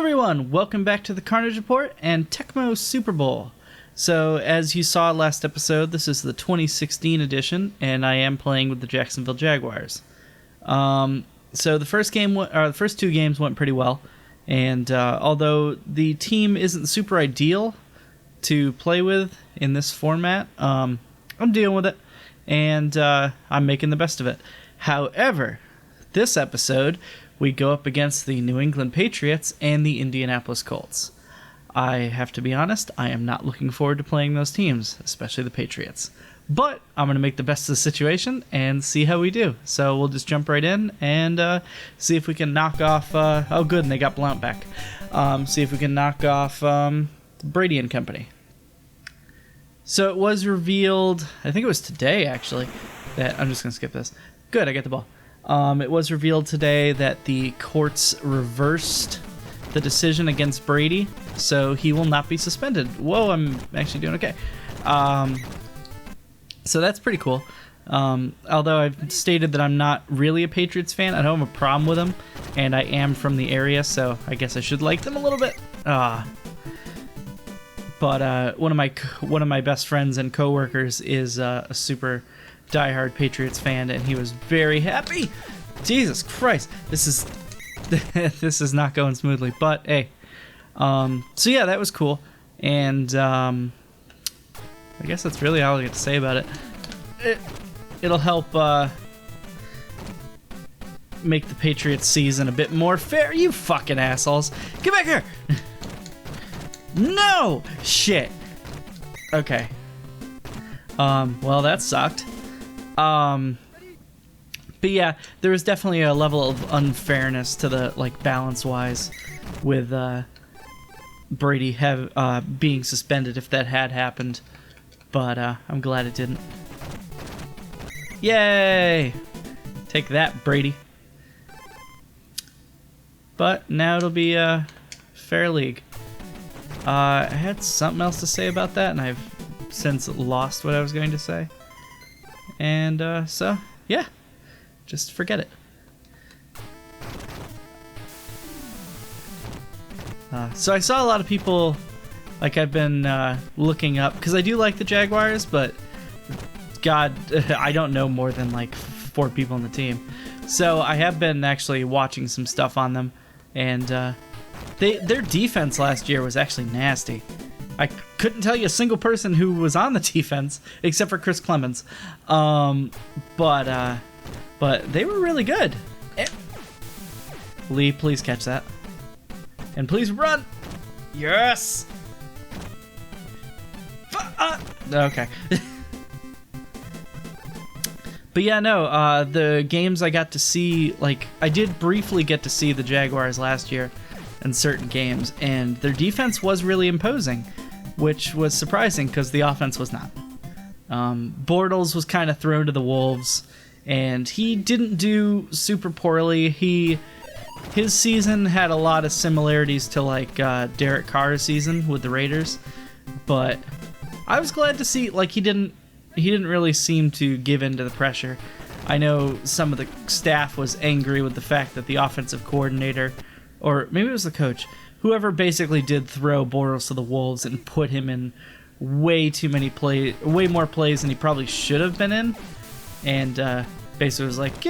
everyone, welcome back to the Carnage Report and Tecmo Super Bowl. So, as you saw last episode, this is the 2016 edition, and I am playing with the Jacksonville Jaguars. So the first two games went pretty well, and although the team isn't super ideal to play with in this format, I'm dealing with it, and I'm making the best of it. However, this episode, we go up against the New England Patriots and the Indianapolis Colts. I have to be honest, I am not looking forward to playing those teams, especially the Patriots. But I'm going to make the best of the situation and see how we do. So we'll just jump right in and see if we can knock off... oh, good, and they got Blount back. See if we can knock off Brady and company. So it was revealed... I think it was today, actually. That I'm just going to skip this. Good, I get the ball. It was revealed today that the courts reversed the decision against Brady, so he will not be suspended. Whoa, I'm actually doing okay. So that's pretty cool. Although I've stated that I'm not really a Patriots fan, I don't have a problem with them, and I am from the area, so I guess I should like them a little bit. But one of my best friends and coworkers is a super diehard Patriots fan, and he was very happy. Jesus Christ, this is not going smoothly, but hey. So yeah, that was cool, and I guess that's really all I get to say about it. It'll help make the Patriots season a bit more fair. You fucking assholes, get back here! No shit. Okay. Well, that sucked. But yeah, there was definitely a level of unfairness to the balance-wise with Brady being suspended if that had happened. But I'm glad it didn't. Yay! Take that, Brady. But now it'll be fair league. I had something else to say about that, and I've since lost what I was going to say. And so, yeah. Just forget it. So I saw a lot of people, I've been looking up, because I do like the Jaguars, but God, I don't know more than 4 people on the team. So I have been actually watching some stuff on them, and their defense last year was actually nasty. I couldn't tell you a single person who was on the defense, except for Chris Clemens. But they were really good. Lee, please catch that. And please run! Yes! Okay. But yeah, no, the games I got to see, I did briefly get to see the Jaguars last year in certain games, and their defense was really imposing, which was surprising because the offense was not. Bortles was kind of thrown to the wolves, and he didn't do super poorly. His season had a lot of similarities to Derek Carr's season with the Raiders, but I was glad to see he didn't really seem to give in to the pressure. I know some of the staff was angry with the fact that the offensive coordinator, or maybe it was the coach, whoever basically did throw Bortles to the wolves and put him in way more plays than he probably should have been in. And basically was like,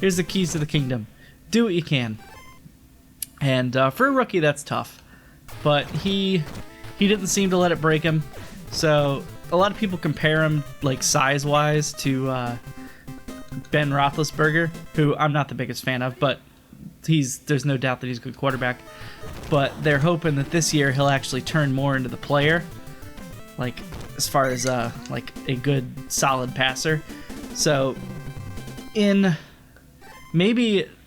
here's the keys to the kingdom. Do what you can. And for a rookie, that's tough. But he didn't seem to let it break him. So a lot of people compare him, size-wise, to Ben Roethlisberger, who I'm not the biggest fan of, but there's no doubt that he's a good quarterback. But they're hoping that this year he'll actually turn more into the player, as far as a good, solid passer. So,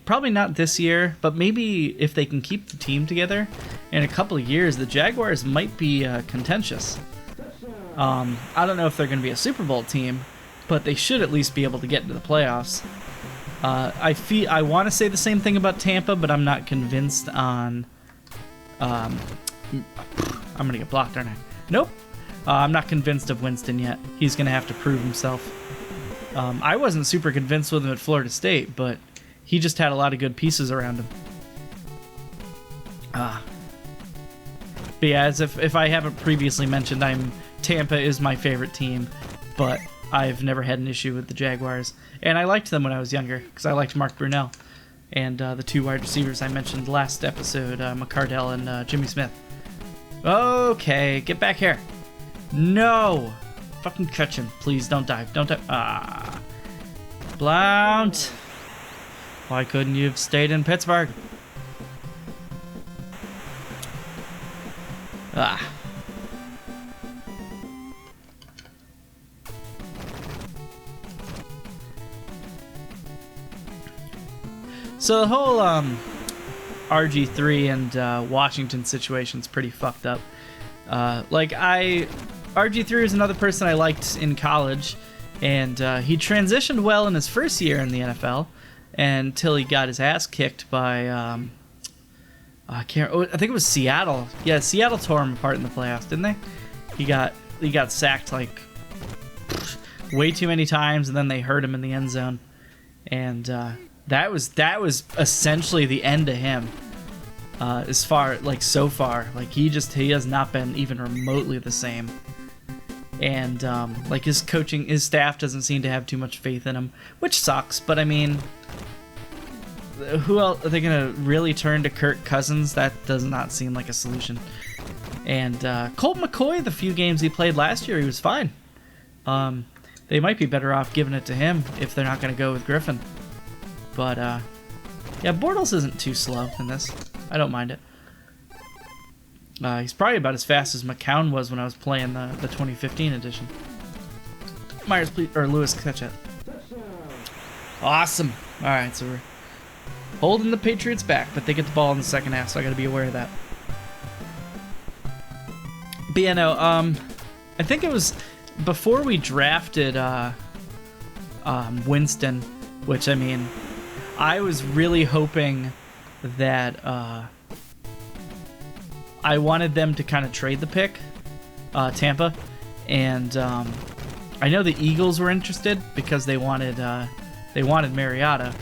probably not this year, but maybe if they can keep the team together, in a couple of years, the Jaguars might be contentious. I don't know if they're going to be a Super Bowl team, but they should at least be able to get into the playoffs. I want to say the same thing about Tampa, but I'm not convinced on... I'm going to get blocked, aren't I? Nope. I'm not convinced of Winston yet. He's going to have to prove himself. I wasn't super convinced with him at Florida State, but he just had a lot of good pieces around him. But yeah, as if I haven't previously mentioned, Tampa is my favorite team, but I've never had an issue with the Jaguars. And I liked them when I was younger because I liked Mark Brunell and the 2 wide receivers I mentioned last episode, McCardell and Jimmy Smith. Okay, get back here. No! Fucking catch him. Please don't dive. Don't dive. Ah. Blount. Why couldn't you have stayed in Pittsburgh? Ah. So the whole RG3 and Washington situation's pretty fucked up. RG3 is another person I liked in college, and he transitioned well in his first year in the NFL until he got his ass kicked by I think it was Seattle. Yeah, Seattle tore him apart in the playoffs, didn't they? He got sacked like way too many times, and then they hurt him in the end zone, and that was essentially the end of him. As far so far, he has not been even remotely the same, and his staff doesn't seem to have too much faith in him, which sucks. But I mean, who else are they gonna really turn to? Kirk Cousins? That does not seem like a solution. And Colt McCoy, the few games he played last year, he was fine. They might be better off giving it to him if they're not gonna go with Griffin. But yeah, Bortles isn't too slow in this. I don't mind it. He's probably about as fast as McCown was when I was playing the 2015 edition. Myers, please, or Lewis, catch it. Awesome. All right, so we're holding the Patriots back, but they get the ball in the second half, so I got to be aware of that. But yeah, no, I think it was before we drafted Winston, which, I mean, I was really hoping that I wanted them to kind of trade the pick, Tampa, and I know the Eagles were interested because they wanted Mariota,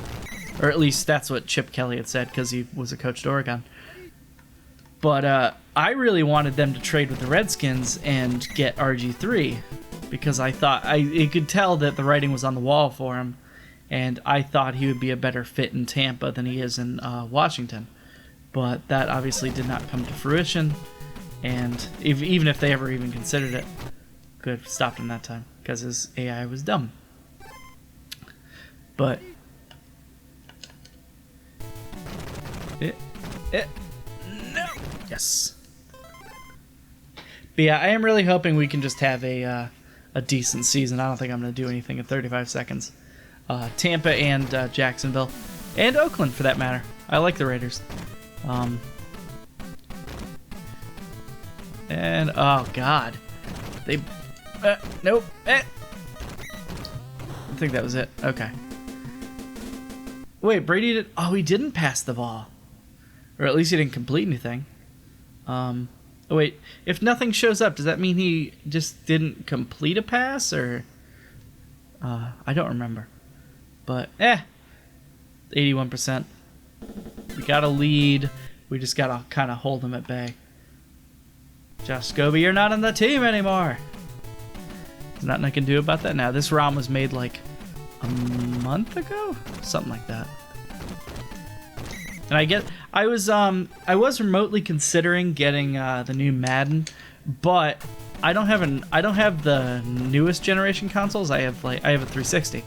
or at least that's what Chip Kelly had said because he was a coach at Oregon. But I really wanted them to trade with the Redskins and get RG3 because I thought I could tell that the writing was on the wall for him. And I thought he would be a better fit in Tampa than he is in Washington. But that obviously did not come to fruition. And even if they ever even considered it, could have stopped him that time because his AI was dumb. But no. Yes. But yeah, I am really hoping we can just have a decent season. I don't think I'm going to do anything in 35 seconds. Tampa and Jacksonville, and Oakland for that matter. I like the Raiders. And oh god, they nope. I think that was it. Okay. Wait, Brady did. Oh, he didn't pass the ball, or at least he didn't complete anything. Oh wait, if nothing shows up, does that mean he just didn't complete a pass, or I don't remember. But, 81%. We got a lead. We just got to kind of hold them at bay. Josh Scobie, you're not on the team anymore. There's nothing I can do about that now. This ROM was made like a month ago? Something like that. And I was remotely considering getting the new Madden, but I don't have the newest generation consoles. I have a 360.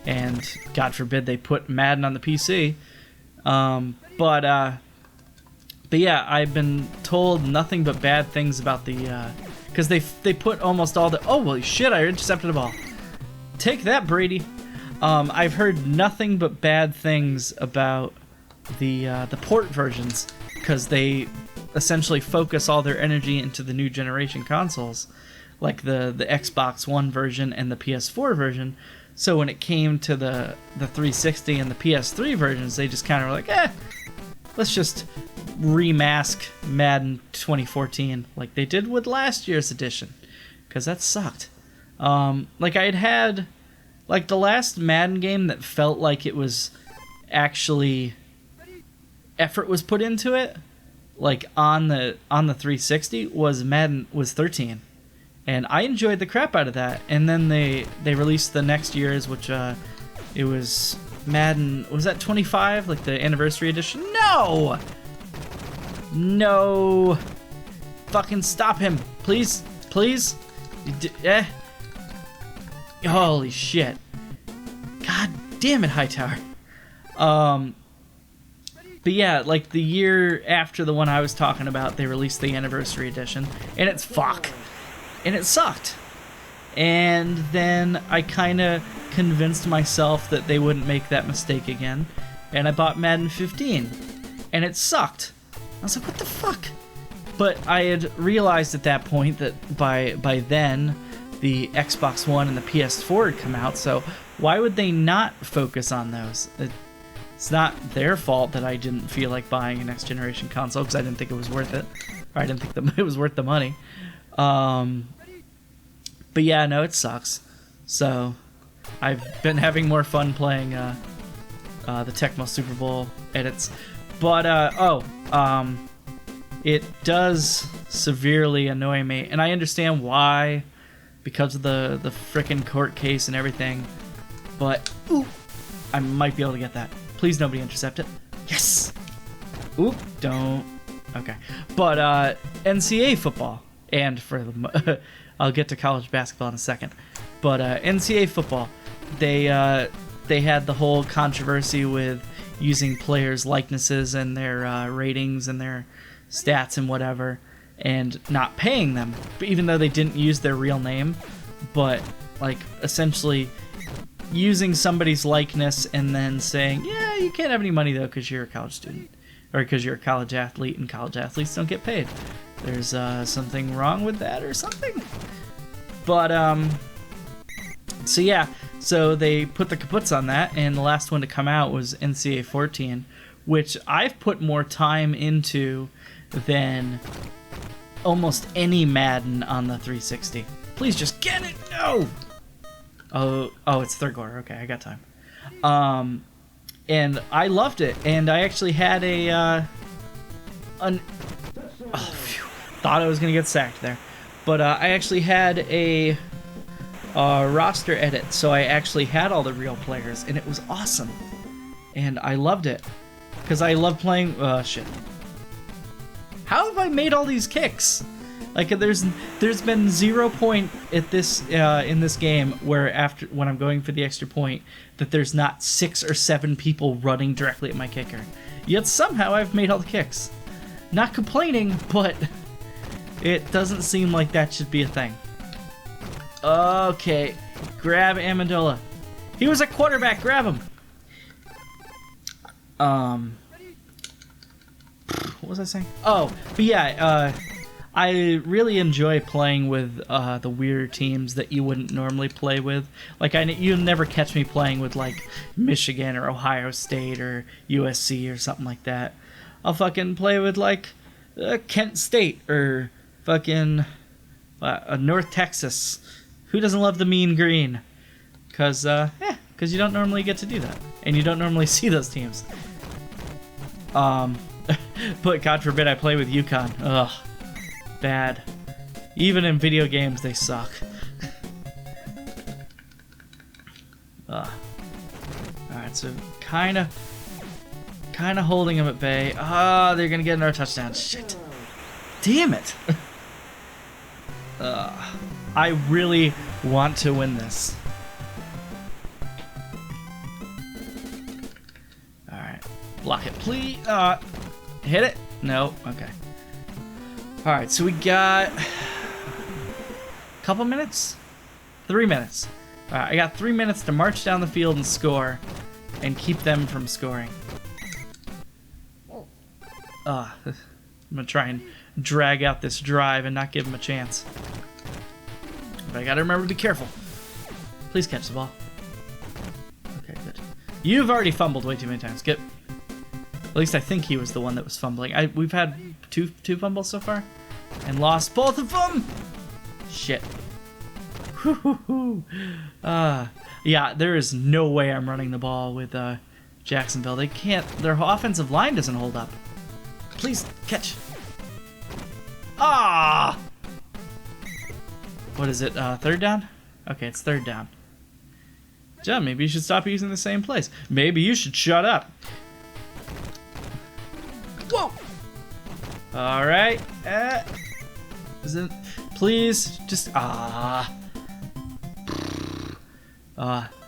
And God forbid they put Madden on the PC. But yeah, I've been told nothing but bad things about the because they put almost all the holy shit, I intercepted a ball. Take that, Brady. I've heard nothing but bad things about the port versions because they essentially focus all their energy into the new generation consoles, like the Xbox One version and the PS4 version. So when it came to the 360 and the PS3 versions, they just kind of were like, let's just remask Madden 2014 like they did with last year's edition, because that sucked. Like I had like the last Madden game that felt like it was actually effort was put into it. like on the 360 was Madden was 13, and I enjoyed the crap out of that. And then they released the next year's, which it was Madden, was that 25, like the anniversary edition? No, fucking stop him, please. Holy shit, god damn it, Hightower. But yeah, like the year after the one I was talking about, they released the anniversary edition, and it's fuck. And it sucked. And then I kind of convinced myself that they wouldn't make that mistake again, and I bought Madden 15, and it sucked. I was like, what the fuck? But I had realized at that point that by then, the Xbox One and the PS4 had come out, so why would they not focus on those? It's not their fault that I didn't feel like buying a next generation console because I didn't think it was worth it. Or I didn't think it was worth the money. But yeah, no, it sucks. So I've been having more fun playing the Tecmo Super Bowl edits. But, it does severely annoy me. And I understand why, because of the frickin' court case and everything. But, ooh, I might be able to get that. Please nobody intercept it. Yes! Oop, don't. Okay. But NCAA football, and for the, I'll get to college basketball in a second. But NCAA football, they had the whole controversy with using players' likenesses and their ratings and their stats and whatever, and not paying them, even though they didn't use their real name, but like essentially using somebody's likeness and then saying, yeah, you can't have any money though because you're a college student or because you're a college athlete, and college athletes don't get paid. There's something wrong with that or something. But so yeah, so they put the kaputs on that, and the last one to come out was NCAA 14, which I've put more time into than almost any Madden on the 360. Please just get it. No. Oh, it's third quarter. Okay, I got time. And I loved it. And I actually had thought I was gonna get sacked there, but I actually had a roster edit, so I actually had all the real players, and it was awesome. And I loved it because I love playing. Shit. How have I made all these kicks? Like there's been 0 point at this in this game where when I'm going for the extra point that there's not 6 or 7 people running directly at my kicker. Yet somehow I've made all the kicks. Not complaining, but it doesn't seem like that should be a thing. Okay, grab Amendola. He was a quarterback. Grab him. What was I saying? Oh, but yeah, I really enjoy playing with the weirder teams that you wouldn't normally play with. Like, you'll never catch me playing with, like, Michigan or Ohio State or USC or something like that. I'll fucking play with, like, Kent State or fucking North Texas. Who doesn't love the mean green? Because you don't normally get to do that. And you don't normally see those teams. But God forbid I play with UConn. Ugh. Bad. Even in video games, they suck. Alright, so kind of holding them at bay. They're gonna get another touchdown. Shit. Damn it. I really want to win this. Alright. Block it, please. Hit it? No. Okay. Alright, so we got a couple minutes? 3 minutes. Alright, I got 3 minutes to march down the field and score and keep them from scoring. I'm gonna try and drag out this drive and not give them a chance. But I gotta remember to be careful. Please catch the ball. Okay, good. You've already fumbled way too many times. Skip. At least I think he was the one that was fumbling. We've had two fumbles so far, and lost both of them. Shit. Yeah, there is no way I'm running the ball with Jacksonville. They can't. Their offensive line doesn't hold up. Please catch. Ah! What is it, third down? Okay, it's third down. John, maybe you should stop using the same place. Maybe you should shut up. Whoa! Alright. Please, just...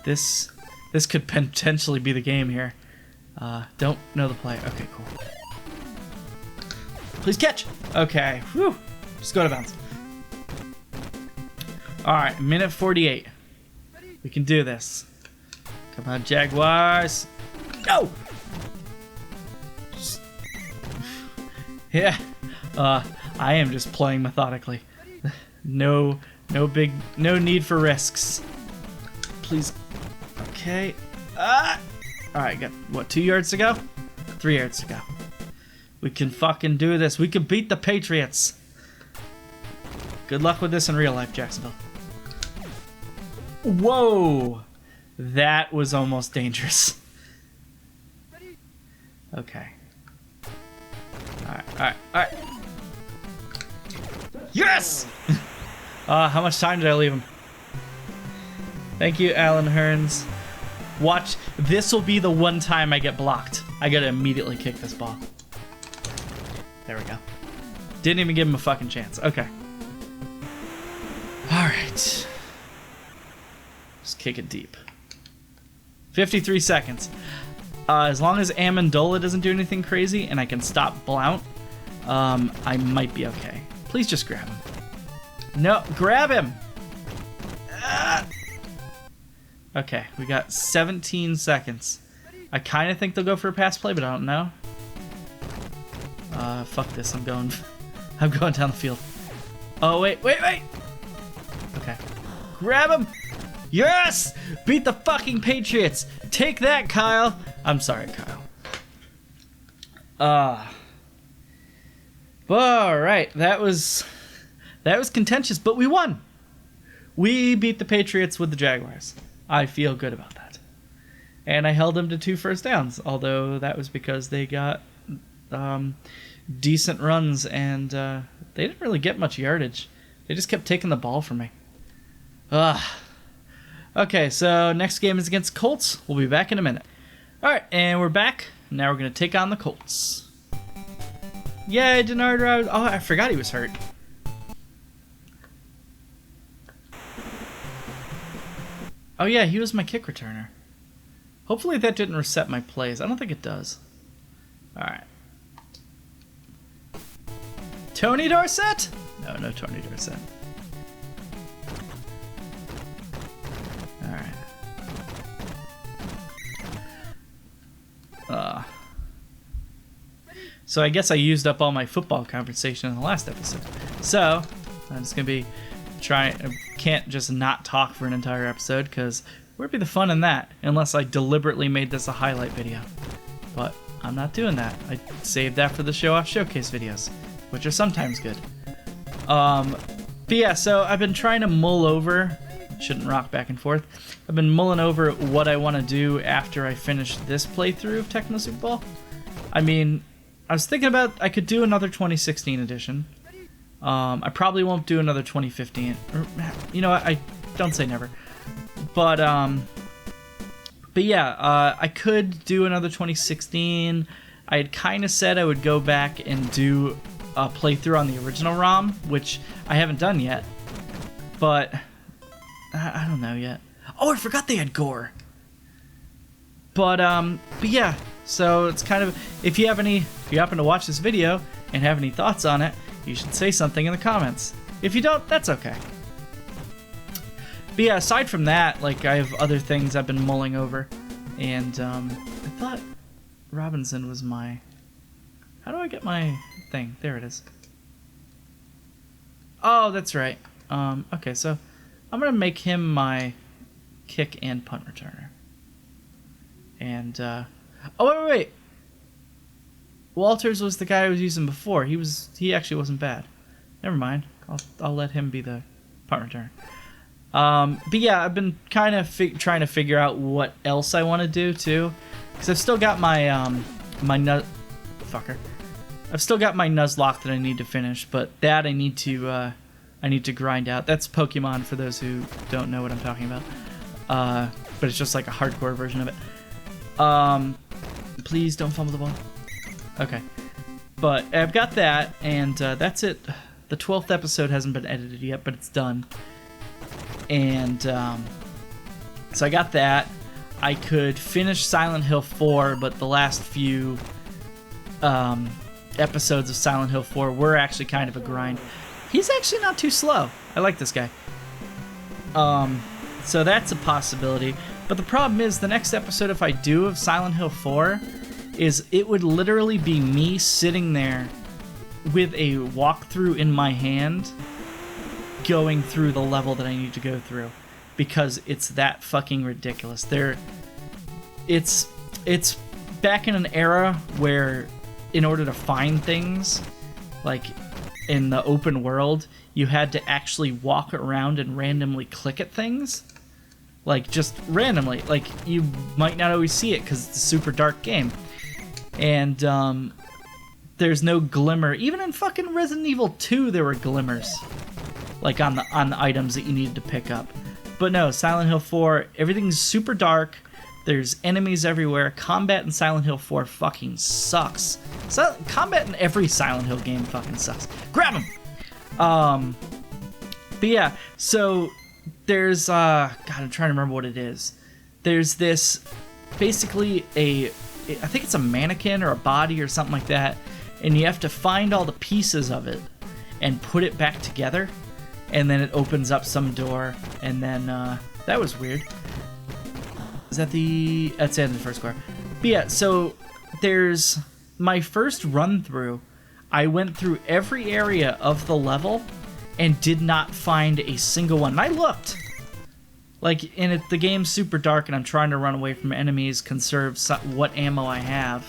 This could potentially be the game here. Don't know the play. Okay, cool. Please catch! Okay, whew. Just go to bounds. Alright, minute 48. We can do this. Come on, Jaguars. No! Yeah. I am just playing methodically. No need for risks. Please. Okay. Alright, got, what, 2 yards to go? 3 yards to go. We can fucking do this. We can beat the Patriots. Good luck with this in real life, Jacksonville. Whoa! That was almost dangerous. Okay. Alright. Yes! How much time did I leave him? Thank you, Alan Hearns. Watch, this will be the one time I get blocked. I gotta immediately kick this ball. There we go. Didn't even give him a fucking chance. Okay. Alright. Just kick it deep. 53 seconds. As long as Amendola doesn't do anything crazy and I can stop Blount, I might be okay. Please just grab him. No, grab him! Okay, we got 17 seconds. I kind of think they'll go for a pass play, but I don't know. Fuck this. I'm going down the field. Oh, wait. Okay. Grab him! Yes! Beat the fucking Patriots! Take that, Kyle! I'm sorry, Kyle. Alright, that was contentious, but we won! We beat the Patriots with the Jaguars. I feel good about that. And I held them to 2 first downs, although that was because they got decent runs and they didn't really get much yardage. They just kept taking the ball from me. Okay, so next game is against Colts. We'll be back in a minute. Alright, and we're back. Now we're going to take on the Colts. Yay, Denard. Oh, I forgot he was hurt. Oh yeah, he was my kick returner. Hopefully that didn't reset my plays. I don't think it does. Alright. Tony Dorsett? No Tony Dorsett. Alright. So I guess I used up all my football conversation in the last episode. So, I'm just going to be can't just not talk for an entire episode, because where'd be the fun in that unless I deliberately made this a highlight video. But I'm not doing that. I saved that for the show-off showcase videos, which are sometimes good. But yeah, so I've been trying to mull over, shouldn't rock back and forth. I've been mulling over what I want to do after I finish this playthrough of Tecmo Super Bowl. I mean, I was thinking about I could do another 2016 edition. I probably won't do another 2015. Or, you know, I don't say never. But yeah, I could do another 2016. I had kind of said I would go back and do a playthrough on the original ROM, which I haven't done yet. But I don't know yet. Oh, I forgot they had gore. But yeah, so it's kind of, if you happen to watch this video and have any thoughts on it, you should say something in the comments. If you don't, that's okay. But yeah, aside from that, like, I have other things I've been mulling over. And I thought Robinson was my... How do I get my thing? There it is. Oh, that's right. Okay, so I'm going to make him my kick and punt returner. And, oh, wait. Walters was the guy I was using before. He actually wasn't bad. Never mind. I'll let him be the punt returner. But yeah, I've been kind of trying to figure out what else I want to do too, because I've still got my I've still got my Nuzlocke that I need to finish, but that I need to grind out. That's Pokemon for those who don't know what I'm talking about. But it's just like a hardcore version of it. Please don't fumble the ball. Okay. But I've got that, and that's it. The 12th episode hasn't been edited yet, but it's done. And so I got that. I could finish Silent Hill 4, but the last few episodes of Silent Hill 4 were actually kind of a grind. He's actually not too slow. I like this guy. So that's a possibility. But the problem is, the next episode, if I do of Silent Hill 4, is it would literally be me sitting there with a walkthrough in my hand going through the level that I need to go through, because it's that fucking ridiculous. It's back in an era where in order to find things, like in the open world, you had to actually walk around and randomly click at things. Like, just randomly. Like, you might not always see it because it's a super dark game. And there's no glimmer. Even in fucking Resident Evil 2, there were glimmers, like on the items that you needed to pick up. But no, Silent Hill 4, everything's super dark. There's enemies everywhere. Combat in Silent Hill 4 fucking sucks. Combat in every Silent Hill game fucking sucks. Grab him! But yeah, so there's God, I'm trying to remember what it is. There's this, basically I think it's a mannequin or a body or something like that, and you have to find all the pieces of it and put it back together, and then it opens up some door, and then that was weird. Is that that's the end of the first square. But yeah, so there's my first run through. I went through every area of the level and did not find a single one. And I looked. Like, and the game's super dark, and I'm trying to run away from enemies, conserve what ammo I have.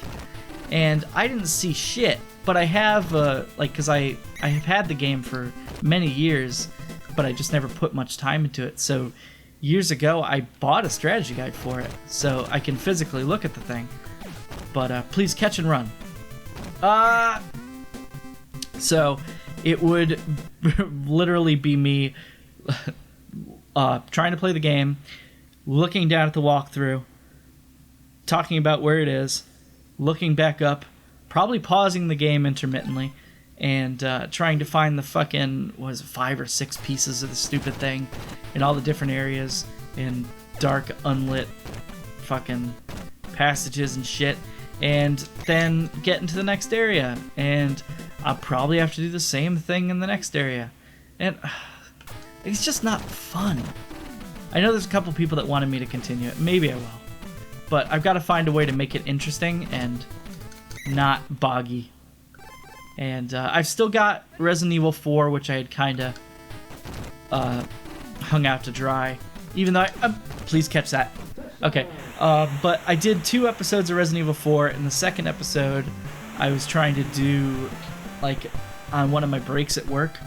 And I didn't see shit. But I have, because I have had the game for many years, but I just never put much time into it. So years ago, I bought a strategy guide for it, so I can physically look at the thing. But please catch and run. So it would literally be me trying to play the game, looking down at the walkthrough, talking about where it is, looking back up, probably pausing the game intermittently, and trying to find the fucking, 5 or 6 pieces of the stupid thing in all the different areas, in dark, unlit fucking passages and shit, and then get into the next area, and I'll probably have to do the same thing in the next area. And it's just not fun. I know there's a couple people that wanted me to continue it. Maybe I will. But I've got to find a way to make it interesting and not boggy. And I've still got Resident Evil 4, which I had kind of hung out to dry. Even though please catch that. Okay. But I did 2 episodes of Resident Evil 4. In the second episode, I was trying to do, like, on one of my breaks at work.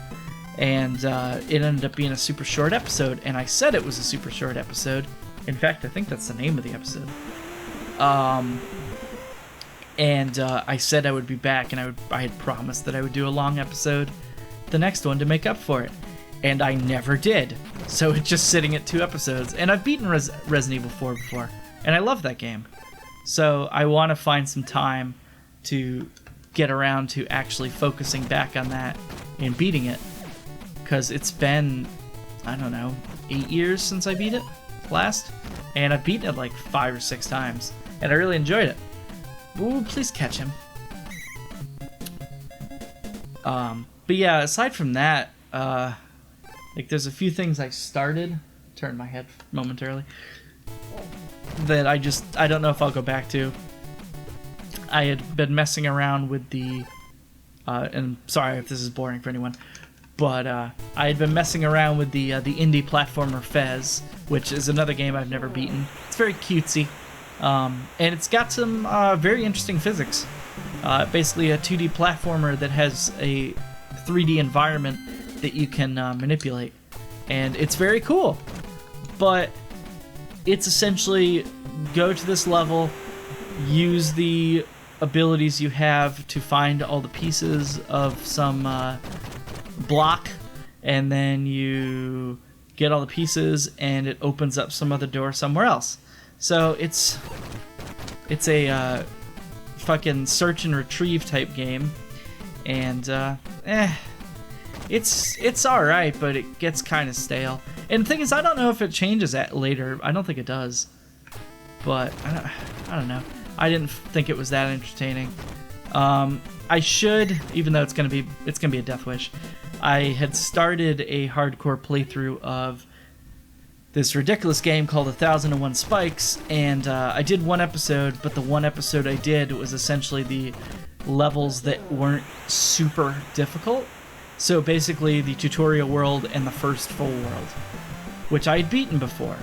And it ended up being a super short episode. And I said it was a super short episode. In fact, I think that's the name of the episode. And I said I would be back, and I had promised that I would do a long episode, the next one, to make up for it. And I never did. So it's just sitting at 2 episodes. And I've beaten Resident Evil 4 before, and I love that game. So I want to find some time to get around to actually focusing back on that and beating it. Because it's been, I don't know, 8 years since I beat it last. And I've beaten it like 5 or 6 times. And I really enjoyed it. Ooh, please catch him. But yeah, aside from that, like, there's a few things I started, turn my head momentarily, that I don't know if I'll go back to. I had been messing around with the, and sorry if this is boring for anyone, but I had been messing around with the indie platformer Fez, which is another game I've never beaten. It's very cutesy. And it's got some very interesting physics. Basically a 2D platformer that has a 3D environment that you can manipulate. And it's very cool. But it's essentially go to this level, use the abilities you have to find all the pieces of some block, and then you get all the pieces and it opens up some other door somewhere else. So it's a fucking search and retrieve type game, and it's all right, but it gets kind of stale. And the thing is, I don't know if it changes that later. I don't think it does, but I don't know. I didn't think it was that entertaining. I should, even though it's gonna be a death wish. I had started a hardcore playthrough of this ridiculous game called 1001 Spikes, and I did one episode, but the one episode I did was essentially the levels that weren't super difficult. So basically the tutorial world and the first full world, which I had beaten before.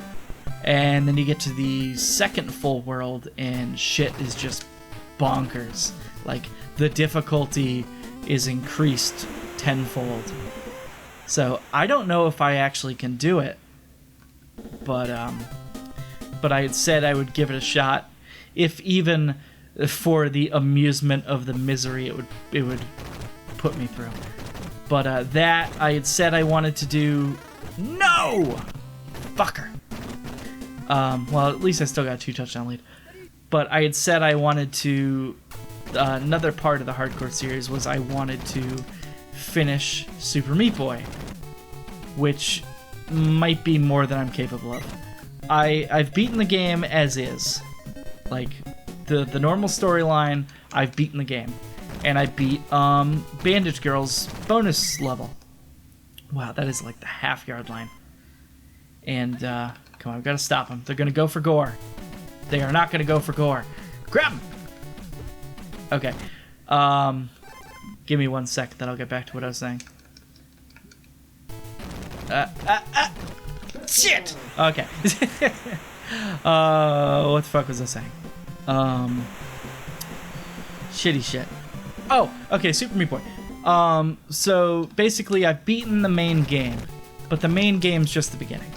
And then you get to the second full world and shit is just bonkers. Like, the difficulty is increased tenfold. So I don't know if I actually can do it, but I had said I would give it a shot, if even for the amusement of the misery it would put me through. But that I had said I wanted to do. No, fucker. Well, at least I still got a 2-touchdown lead. But I had said I wanted to. Another part of the hardcore series was I wanted to finish Super Meat Boy, which might be more than I'm capable of. I've beaten the game as is, like the normal storyline. I've beaten the game, and I beat Bandage Girl's bonus level. Wow, that is like the half-yard line. And come on, I've got to stop them. They're gonna go for gore. They are not gonna go for gore. Grab them. Okay. Give me 1 sec, then I'll get back to what I was saying. Shit! Okay. What the fuck was I saying? Shitty shit. Oh, okay, Super Meat Boy. So basically I've beaten the main game, but the main game's just the beginning.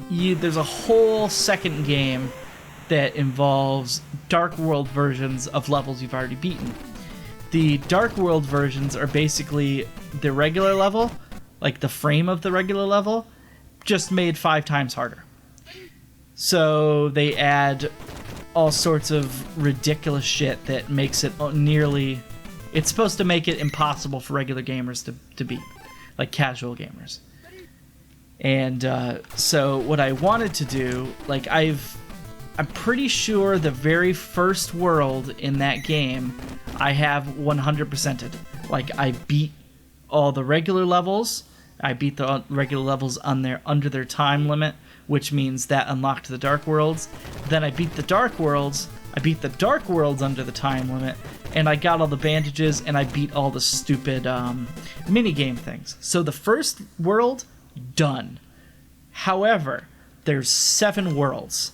There's a whole second game that involves Dark World versions of levels you've already beaten. The Dark World versions are basically the regular level, like the frame of the regular level, just made 5 times harder. So they add all sorts of ridiculous shit that makes it nearly... It's supposed to make it impossible for regular gamers to beat, like casual gamers. And so what I wanted to do, like I'm pretty sure the very first world in that game I have 100%ed. Like, I beat all the regular levels. I beat the regular levels under their time limit, which means that unlocked the Dark Worlds. Then I beat the Dark Worlds. I beat the Dark Worlds under the time limit, and I got all the bandages, and I beat all the stupid mini-game things. So the first world, done. However, there's 7 worlds.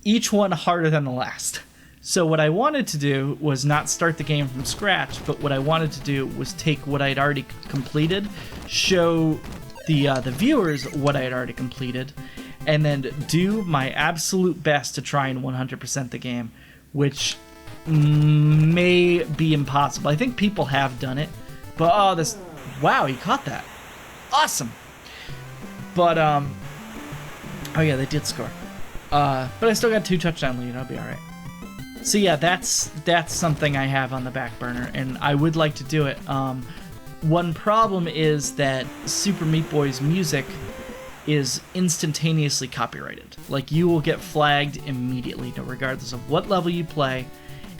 Each one harder than the last. So what I wanted to do was not start the game from scratch, but what I wanted to do was take what I'd already completed, show the viewers what I had already completed, and then do my absolute best to try and 100% the game, which may be impossible. I think people have done it, but wow, he caught that. Awesome. But oh yeah, they did score. But I still got 2 touchdown lead. I'll be all right. So yeah, that's something I have on the back burner, and I would like to do it. One problem is that Super Meat Boy's music is instantaneously copyrighted. Like, you will get flagged immediately, regardless of what level you play.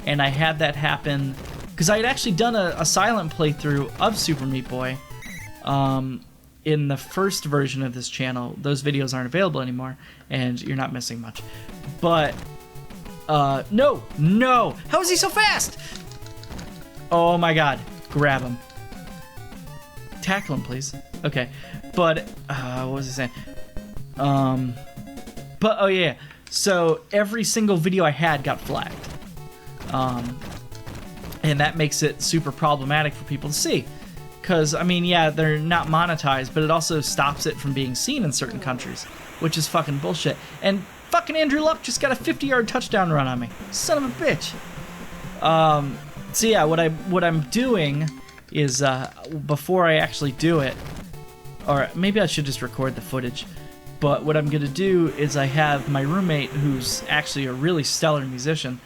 And I had that happen because I had actually done a silent playthrough of Super Meat Boy in the first version of this channel. Those videos aren't available anymore, and you're not missing much. But no, how is he so fast? Oh my god, grab him. Tackle him, please. Okay, but what was I saying? But oh yeah, so every single video I had got flagged, and that makes it super problematic for people to see. Because I mean, yeah, they're not monetized, but it also stops it from being seen in certain countries. which is fucking bullshit. And fucking Andrew Luck just got a 50-yard touchdown run on me. Son of a bitch. So yeah, what I'm doing is before I actually do it, or maybe I should just record the footage. But what I'm gonna do is I have my roommate, who's actually a really stellar musician.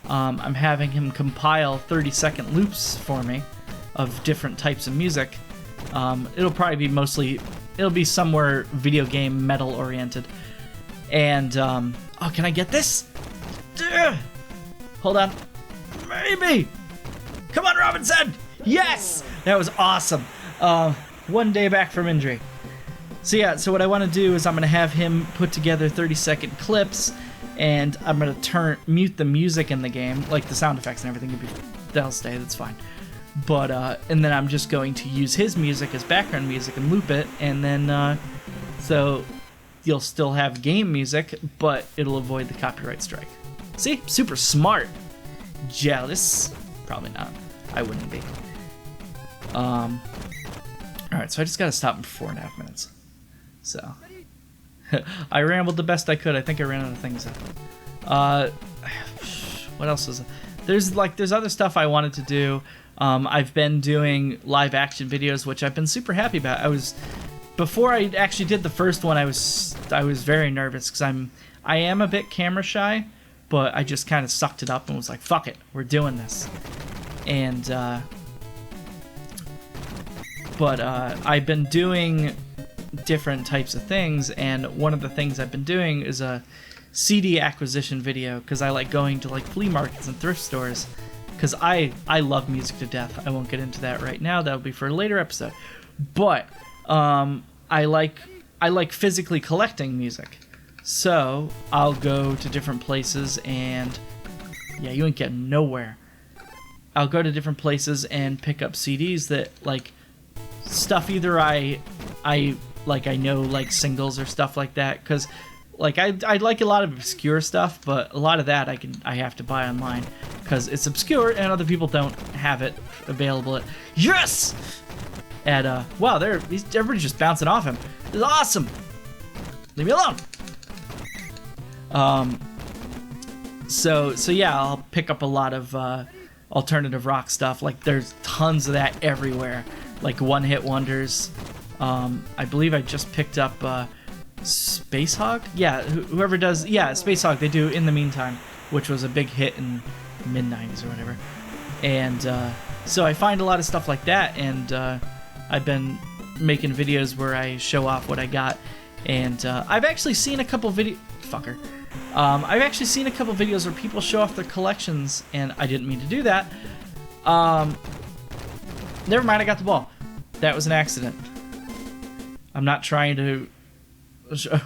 I'm having him compile 30-second loops for me of different types of music. It'll probably be it'll be somewhere video game metal oriented. And oh, can I get this? Hold on, maybe. Come on, Robinson! Yes, that was awesome. One day back from injury. So yeah, so what I want to do is I'm going to have him put together 30-second clips, and I'm going to mute the music in the game, like the sound effects and everything. That'll stay, that's fine. But and then I'm just going to use his music as background music and loop it, and then so you'll still have game music, but it'll avoid the copyright strike. See, super smart. Jealous? Probably not. I wouldn't be. All right, so I just got to stop in 4.5 minutes. So I rambled the best I could. I think I ran out of things. What else is there's other stuff I wanted to do. I've been doing live action videos, which I've been super happy about. Before I actually did the first one, I was very nervous because I am a bit camera shy, but I just kind of sucked it up and was like, fuck it, we're doing this. And but I've been doing different types of things, and one of the things I've been doing is a CD acquisition video, because I like going to like flea markets and thrift stores, because I love music to death. I won't get into that right now, that'll be for a later episode. But I like physically collecting music, so I'll go to different places, and yeah, you ain't getting nowhere. I'll go to different places and pick up CDs that like stuff either I know, like singles or stuff like that, because like I like a lot of obscure stuff, but a lot of that I have to buy online because it's obscure and other people don't have it available at wow, everybody's just bouncing off him. This is awesome. Leave me alone. So yeah, I'll pick up a lot of alternative rock stuff. Like there's tons of that everywhere, like one-hit wonders. I believe I just picked up Space Hog. Yeah, whoever does, yeah, Space Hog. They do In the Meantime, which was a big hit in mid-90s or whatever. And so I find a lot of stuff like that, and I've been making videos where I show off what I got. And I've actually seen a couple I've actually seen a couple videos where people show off their collections, and I didn't mean to do that. Never mind, I got the ball. That was an accident. I'm not trying to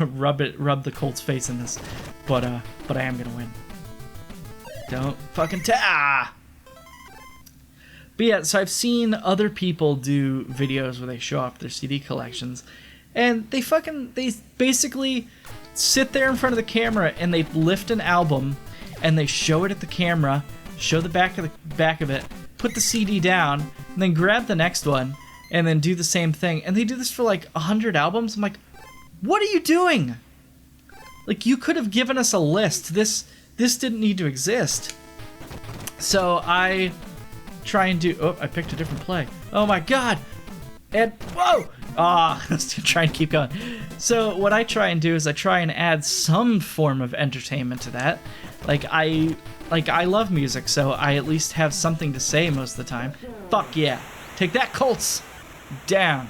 rub the Colts face in this, but I am gonna win. Don't fucking But yeah, so I've seen other people do videos where they show off their CD collections, and they basically sit there in front of the camera and they lift an album and they show it at the camera, show the back of it, put the CD down, and then grab the next one and then do the same thing. And they do this for like 100 albums. I'm like, what are you doing? Like, you could have given us a list. This didn't need to exist. So I try and do... Oh, I picked a different play. Oh my god! And... Whoa! Let's try and keep going. So what I try and do is I try and add some form of entertainment to that. I love music, so I at least have something to say most of the time. Fuck yeah. Take that, Colts! Down.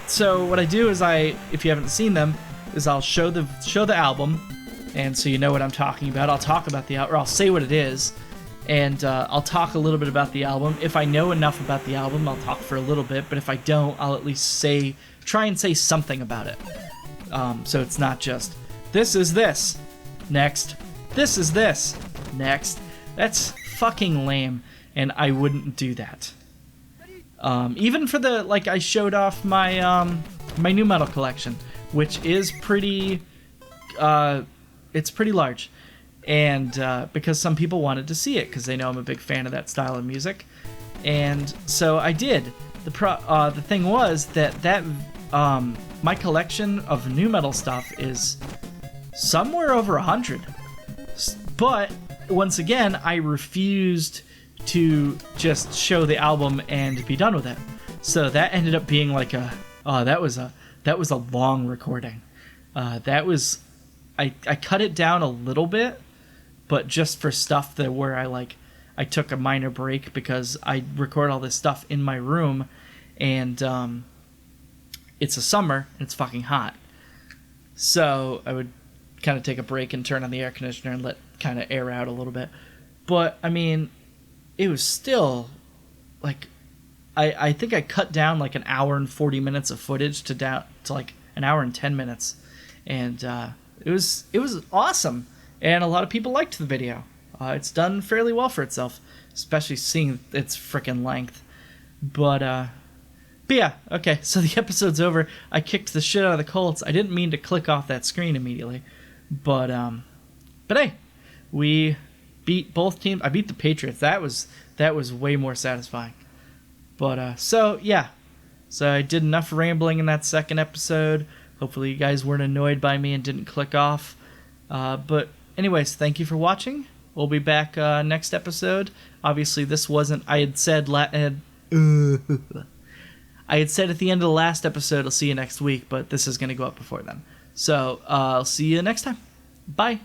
So what I do is if you haven't seen them, is I'll show the album, and so you know what I'm talking about. I'll talk about the album, or I'll say what it is, and I'll talk a little bit about the album. If I know enough about the album, I'll talk for a little bit, but if I don't, I'll at least try and say something about it. So it's not just, this is this, next, this is this, next. That's fucking lame, and I wouldn't do that. Even for I showed off my my new metal collection, which is pretty, it's pretty large, and because some people wanted to see it because they know I'm a big fan of that style of music, and so I did. The thing was that my collection of nu metal stuff is somewhere over 100. But once again, I refused to just show the album and be done with it. So that ended up being like that was a long recording. I cut it down a little bit, but just for stuff that where I took a minor break because I record all this stuff in my room, and it's a summer and it's fucking hot. So I would kind of take a break and turn on the air conditioner and let kind of air out a little bit. But I mean, it was still like I think I cut down like an hour and 40 minutes of footage to like an hour and 10 minutes, and it was awesome, and a lot of people liked the video. It's done fairly well for itself, especially seeing its freaking length. But yeah, okay, so the episode's over. I kicked the shit out of the Colts. I didn't mean to click off that screen immediately, but hey, we beat both teams. I beat the Patriots. That was way more satisfying. But so yeah, so I did enough rambling in that second episode. Hopefully you guys weren't annoyed by me and didn't click off. But anyways, thank you for watching. We'll be back next episode. Obviously, this wasn't. I had said at the end of the last episode, I'll see you next week, but this is going to go up before then. So I'll see you next time. Bye.